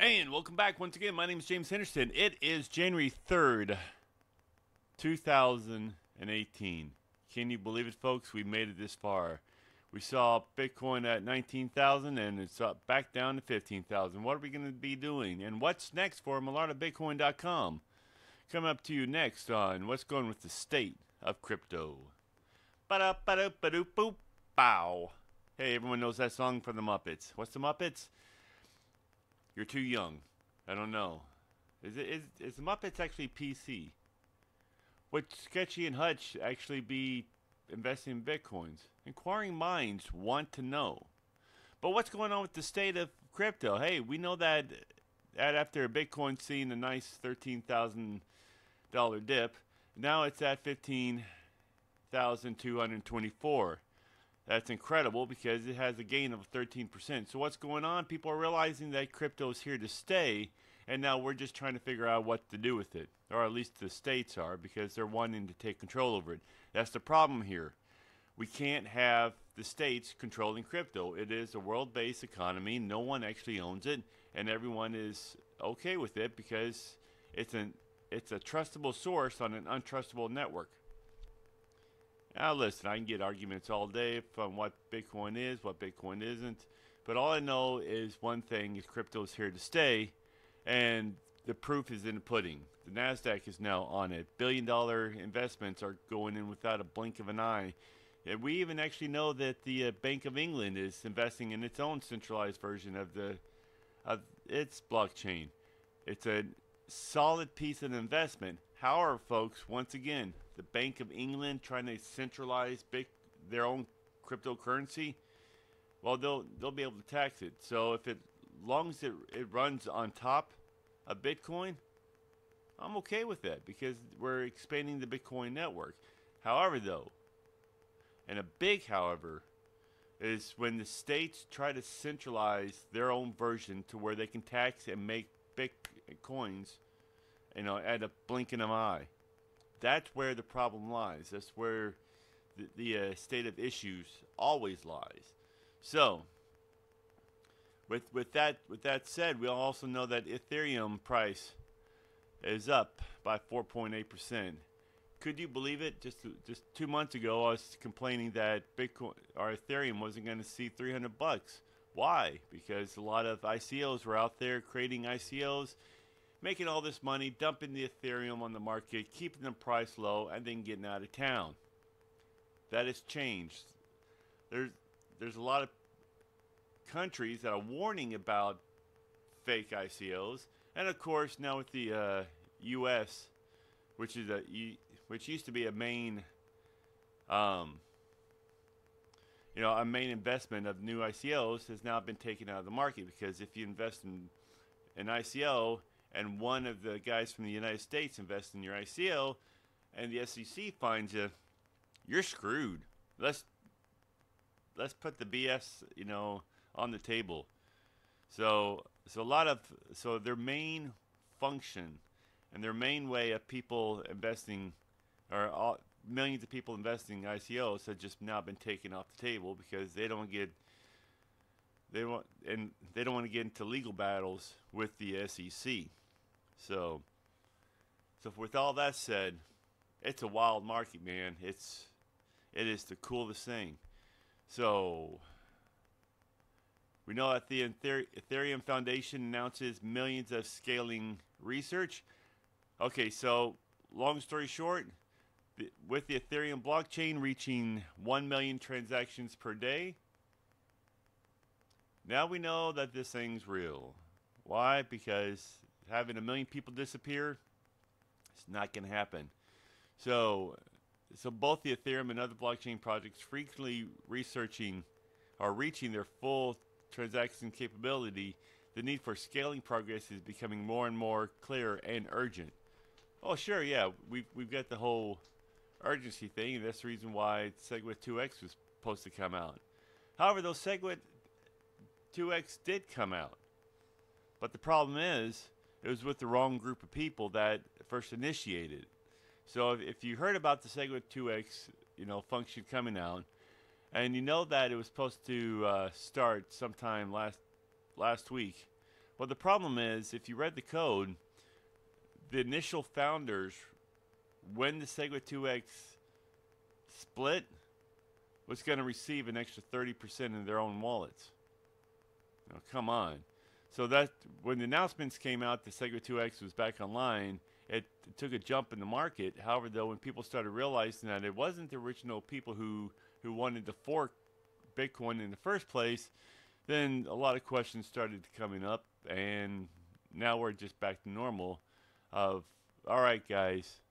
And welcome back once again. My name is James Henderson. It is January 3rd, 2018. Can you believe it, folks? We made it this far. We saw Bitcoin at 19,000 and it's up back down to 15,000. What are we going to be doing? And what's next for MalairteBitcoin.com? Coming up to you next on what's going with the state of crypto. Ba-da-ba-da-ba-doo-boop. Bow. Hey, everyone knows that song from the Muppets. What's the Muppets? You're too young. I don't know. Is the Muppets actually PC? Would Sketchy and Hutch actually be investing in Bitcoins? Inquiring minds want to know. But what's going on with the state of crypto? Hey, we know that after Bitcoin seeing a nice $13,000 dip, now it's at 15,224. That's incredible because it has a gain of 13%. So what's going on? People are realizing that crypto is here to stay, and now we're just trying to figure out what to do with it. Or at least the states are, because they're wanting to take control over it. That's the problem here. We can't have the states controlling crypto. It is a world-based economy. No one actually owns it, and everyone is okay with it because it's a trustable source on an untrustable network. Now listen, I can get arguments all day from what Bitcoin is, what Bitcoin isn't. But all I know is one thing is crypto is here to stay. And the proof is in the pudding. The NASDAQ is now on it. $1 billion investments are going in without a blink of an eye. And we even actually know that the Bank of England is investing in its own centralized version of its blockchain. It's a solid piece of investment. However, folks, once again, the Bank of England trying to centralize their own cryptocurrency, well, they'll be able to tax it. So if long as it runs on top of Bitcoin, I'm okay with that because we're expanding the Bitcoin network. However, though, and a big however, is when the states try to centralize their own version to where they can tax and make Bitcoins, at a blink of an eye. That's where the problem lies. That's where the state of issues always lies. So, with that said, we also know that Ethereum price is up by 4.8%. Could you believe it? Just 2 months ago, I was complaining that Bitcoin or Ethereum wasn't going to see $300. Why? Because a lot of ICOs were out there creating ICOs, making all this money, dumping the Ethereum on the market, keeping the price low, and then getting out of town. That has changed. There's a lot of countries that are warning about fake ICOs, and of course now with the U.S., which used to be a main, a main investment of new ICOs, has now been taken out of the market because if you invest in an ICO and one of the guys from the United States invests in your ICO, and the SEC finds you, you're screwed. Let's put the BS, on the table. So their main function and their main way of people investing, or millions of people investing in ICOs, have just now been taken off the table because they don't want to get into legal battles with the SEC. So with all that said, it's a wild market, man. It is the coolest thing. So we know that the Ethereum Foundation announces millions of scaling research. Okay, so long story short, with the Ethereum blockchain reaching 1 million transactions per day, now we know that this thing's real. Why? Because having 1 million people disappear, it's not going to happen. So both the Ethereum and other blockchain projects frequently reaching their full transaction capability, the need for scaling progress is becoming more and more clear and urgent. Oh, sure, yeah, we've got the whole urgency thing, and that's the reason why SegWit 2x was supposed to come out. However, those SegWit 2x did come out. But the problem is, it was with the wrong group of people that first initiated. So if you heard about the SegWit 2x, function coming out, and you know that it was supposed to start sometime last week, Well, the problem is, if you read the code, the initial founders, when the Segwit 2x split, was going to receive an extra 30% in their own wallets. Now, come on. So that when the announcements came out, the Segwit 2x was back online. It took a jump in the market. However, though, when people started realizing that it wasn't the original people who wanted to fork Bitcoin in the first place, then a lot of questions started coming up, and now we're just back to normal. Of all right, guys,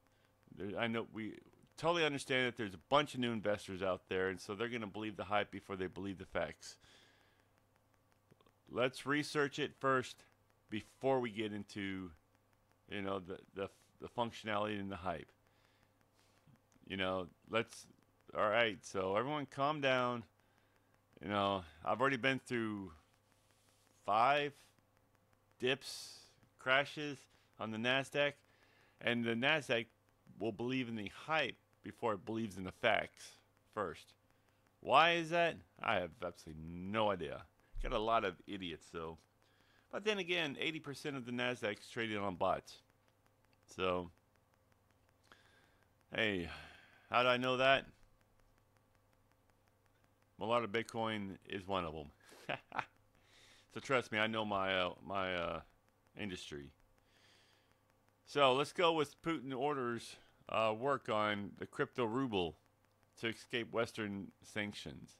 I know we totally understand that there's a bunch of new investors out there, and so they're going to believe the hype before they believe the facts. Let's research it first before we get into, you know, the functionality and the hype. You know, all right, so everyone calm down. You know, I've already been through 5 dips, crashes on the NASDAQ, and the NASDAQ will believe in the hype before it believes in the facts first. Why is that? I have absolutely no idea. Got a lot of idiots, though. But then again, 80% of the NASDAQ is traded on bots. So, hey, how do I know that? Malairte Bitcoin is one of them. So trust me, I know my industry. So let's go with Putin orders work on the crypto ruble to escape Western sanctions.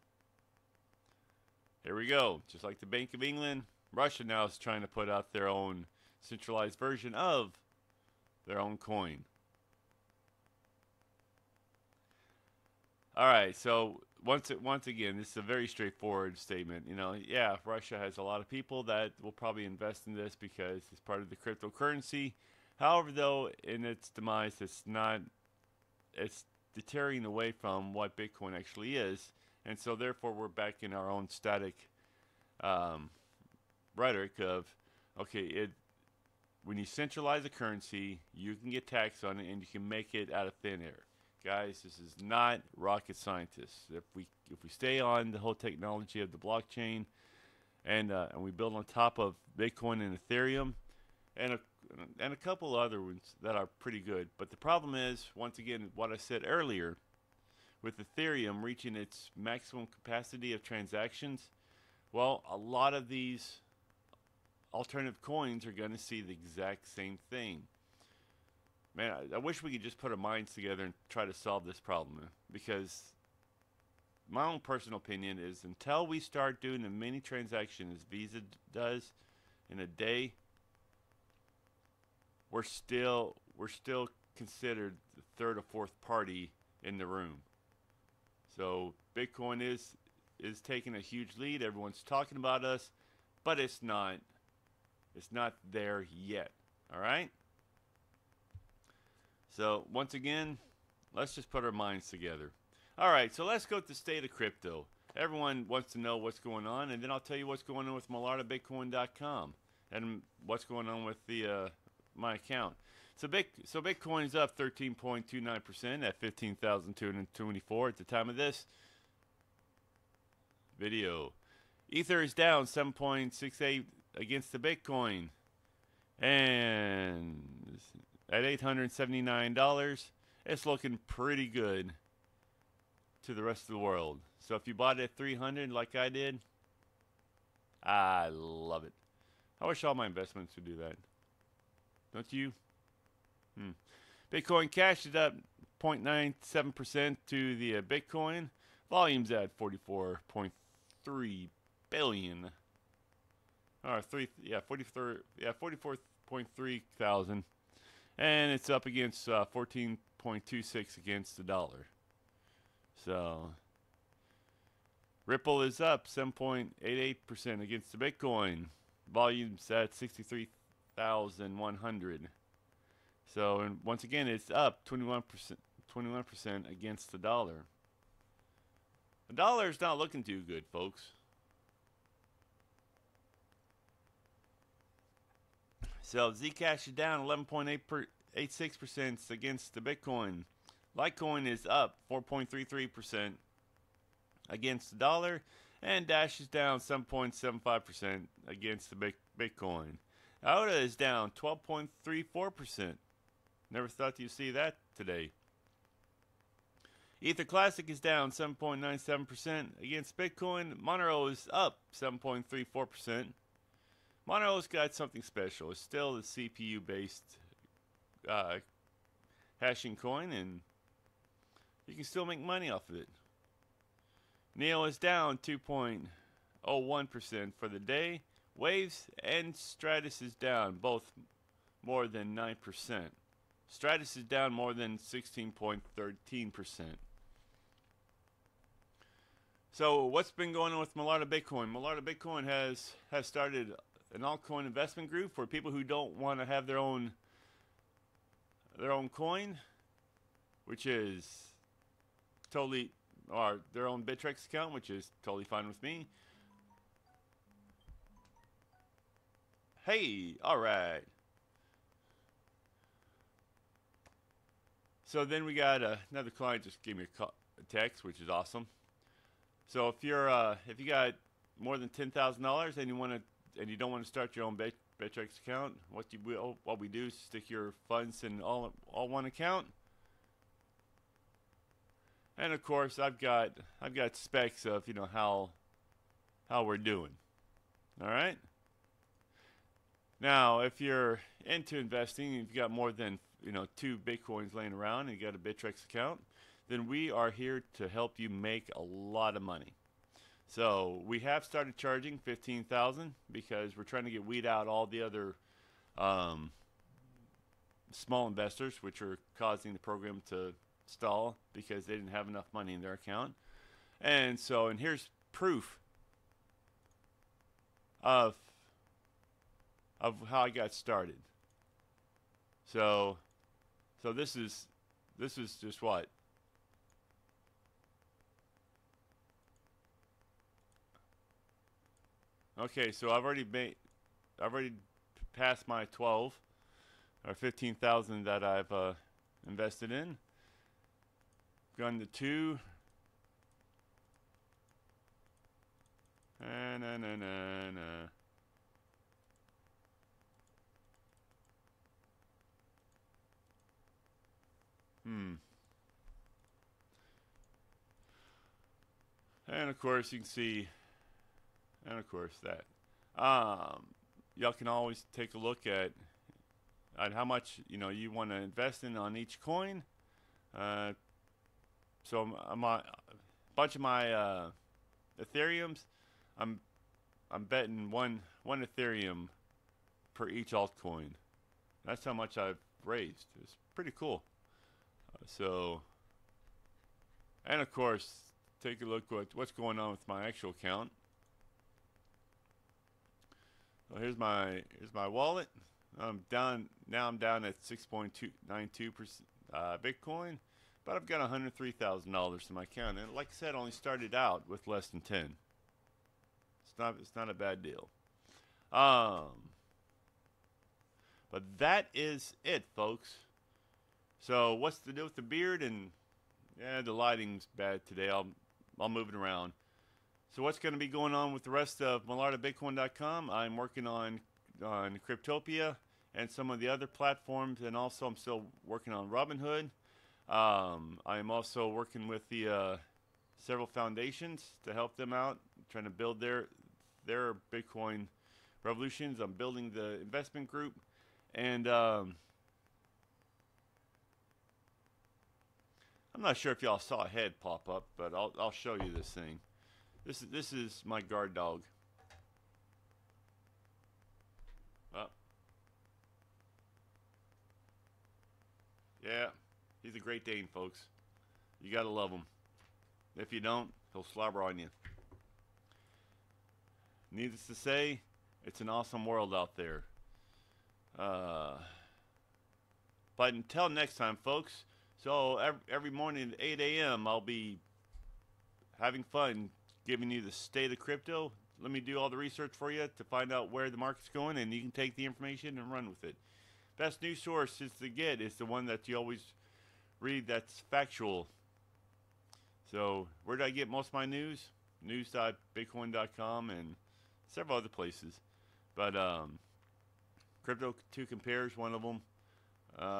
Here we go. Just like the Bank of England, Russia now is trying to put out their own centralized version of their own coin. All right, so once again, this is a very straightforward statement. You know, yeah, Russia has a lot of people that will probably invest in this because it's part of the cryptocurrency. However, though, in its demise, it's deterring away from what Bitcoin actually is, and so therefore we're back in our own static rhetoric of, okay, when you centralize a currency, you can get taxed on it and you can make it out of thin air. Guys, this is not rocket scientists. If we stay on the whole technology of the blockchain, and we build on top of Bitcoin and Ethereum, and a couple other ones that are pretty good. But the problem is, once again, what I said earlier, with Ethereum reaching its maximum capacity of transactions, well, a lot of these alternative coins are going to see the exact same thing. Man, I wish we could just put our minds together and try to solve this problem, because my own personal opinion is until we start doing as many transactions as Visa does in a day, we're still considered the third or fourth party in the room. So Bitcoin is taking a huge lead. Everyone's talking about us, but it's not there yet. All right? So once again, let's just put our minds together. All right, so let's go with the state of crypto. Everyone wants to know what's going on, and then I'll tell you what's going on with MalairteBitcoin.com and what's going on with the my account. So Bitcoin is up 13.29% at 15,224 at the time of this video. Ether is down 7.68 against the Bitcoin, and at $879, it's looking pretty good to the rest of the world. So if you bought it at 300 like I did, I love it. I wish all my investments would do that. Don't you? Bitcoin Cash is up 0.97% to the Bitcoin. Volume's at 44.3 billion. Or 44.3 thousand. And it's up against 14.26 against the dollar. So Ripple is up 7.88% against the Bitcoin. Volume's at 63,100. So, and once again, it's up 21% against the dollar. The dollar is not looking too good, folks. So Zcash is down 11.86% against the Bitcoin. Litecoin is up 4.33% against the dollar, And Dash is down 7.75% against the Bitcoin. IOTA is down 12.34%. Never thought you'd see that today. Ether Classic is down 7.97% against Bitcoin. Monero is up 7.34%. Monero's got something special. It's still the CPU-based hashing coin, and you can still make money off of it. Neo is down 2.01% for the day. Waves and Stratus is down, both more than 9%. Stratus is down more than 16.13%. So what's been going on with Malairte Bitcoin? Malairte Bitcoin has started an altcoin investment group for people who don't want to have their own coin, which is totally, or their own Bittrex account, which is totally fine with me. Hey, all right. So then we got another client just gave me a text, which is awesome. So if you're if you got more than $10,000 and you don't want to start your own Bittrex account, what we do is stick your funds in all one account. And of course, I've got specs of how we're doing. All right. Now, if you're into investing, you've got more than 2 Bitcoins laying around, and you got a Bittrex account, then we are here to help you make a lot of money. So we have started charging $15,000 because we're trying to weed out all the other small investors, which are causing the program to stall because they didn't have enough money in their account. And here's proof of how I got started. So this is just what. Okay, so I've already passed my 12 or 15,000 that I've invested in. Gone to 2. And of course you can see, and of course that. Y'all can always take a look at how much you want to invest in on each coin. So a bunch of my Ethereums, I'm betting one Ethereum per each altcoin. That's how much I've raised. It's pretty cool. And of course, take a look at what's going on with my actual account. So here's my wallet. I'm down at 6.292% Bitcoin, but I've got $103,000 in my account, and like I said, I only started out with less than 10. It's not a bad deal. But that is it, folks. So what's the deal with the beard? And yeah, the lighting's bad today. I'll move it around. So what's going to be going on with the rest of MalairteBitcoin.com? I'm working on Cryptopia and some of the other platforms, and also I'm still working on Robinhood. I'm also working with the several foundations to help them out, trying to build their Bitcoin revolutions. I'm building the investment group, and I'm not sure if y'all saw a head pop up, but I'll show you this thing. This is my guard dog. Yeah, he's a Great Dane, folks. You gotta love him. If you don't, he'll slobber on you. Needless to say, it's an awesome world out there. But until next time, folks. So every morning at 8 a.m. I'll be having fun giving you the state of crypto. Let me do all the research for you to find out where the market's going, and you can take the information and run with it. Best news source is to get is the one that you always read that's factual. So where do I get most of my news? news.bitcoin.com and several other places. But Crypto to Compare is one of them.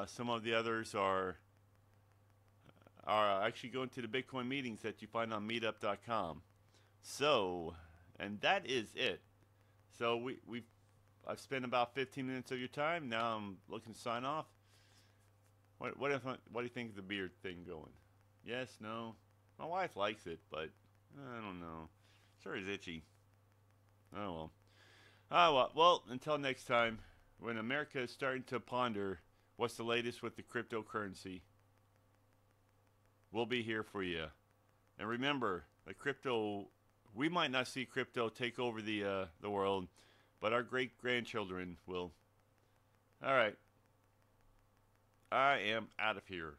Some of the others are actually going to the Bitcoin meetings that you find on meetup.com. So, and that is it. So I've spent about 15 minutes of your time. Now I'm looking to sign off. What do you think of the beard thing going? Yes, no. My wife likes it, but I don't know. Sure is itchy. Oh well. Well, until next time, when America is starting to ponder what's the latest with the cryptocurrency, we'll be here for you. And remember, we might not see crypto take over the world, but our great-grandchildren will. All right. I am out of here.